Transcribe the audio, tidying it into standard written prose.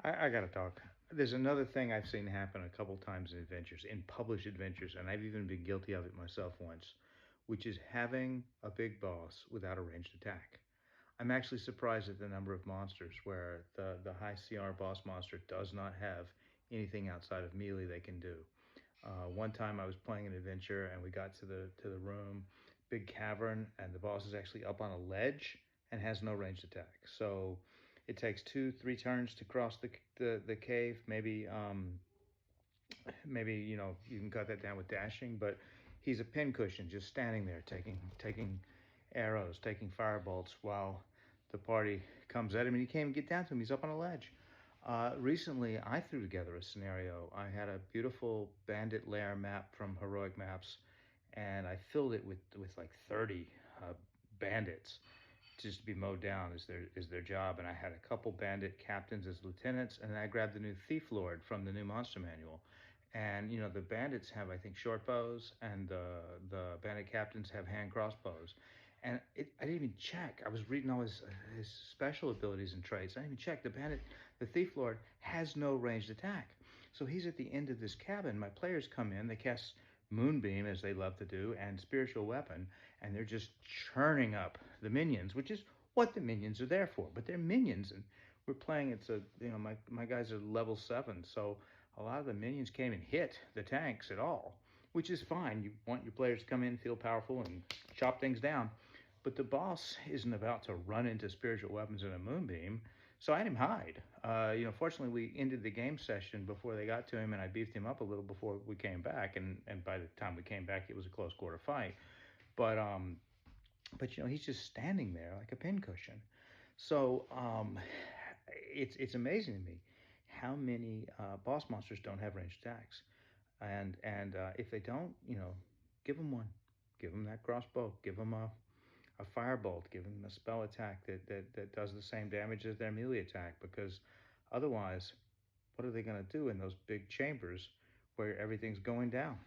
I gotta talk. There's another thing I've seen happen a couple times in adventures, in published adventures, and I've even been guilty of it myself once, which is having a big boss without a ranged attack. I'm actually surprised at the number of monsters where the high CR boss monster does not have anything outside of melee they can do. One time I was playing an adventure and we got to the room, big cavern, and the boss is actually up on a ledge and has no ranged attack. So it takes 2, 3 turns to cross the cave. Maybe you can cut that down with dashing, but he's a pincushion just standing there taking arrows, taking firebolts while the party comes at him, and you can't even get down to him. He's up on a ledge. Recently, I threw together a scenario. I had a beautiful bandit lair map from Heroic Maps, and I filled it with like 30 bandits just to be mowed down is their job. And I had a couple bandit captains as lieutenants, and I grabbed the new thief lord from the new monster manual. And the bandits have, I think, short bows, and the bandit captains have hand crossbows. And I didn't even check. I was reading all his special abilities and traits. I didn't even check. The thief lord, has no ranged attack. So he's at the end of this cabin. My players come in. They cast Moonbeam, as they love to do, and Spiritual Weapon, and they're just churning up the minions, which is what the minions are there for. But they're minions, and we're playing. My guys are level 7, so a lot of the minions can't even hit the tanks at all, which is fine. You want your players to come in, feel powerful, and chop things down. But the boss isn't about to run into spiritual weapons and a moonbeam, so I had him hide. Fortunately, we ended the game session before they got to him, and I beefed him up a little before we came back. And by the time we came back, it was a close quarter fight. But he's just standing there like a pincushion. So it's amazing to me how many boss monsters don't have ranged attacks, and if they don't, give them one, give them that crossbow, give them a firebolt, give them a spell attack that does the same damage as their melee attack, because otherwise, what are they going to do in those big chambers where everything's going down?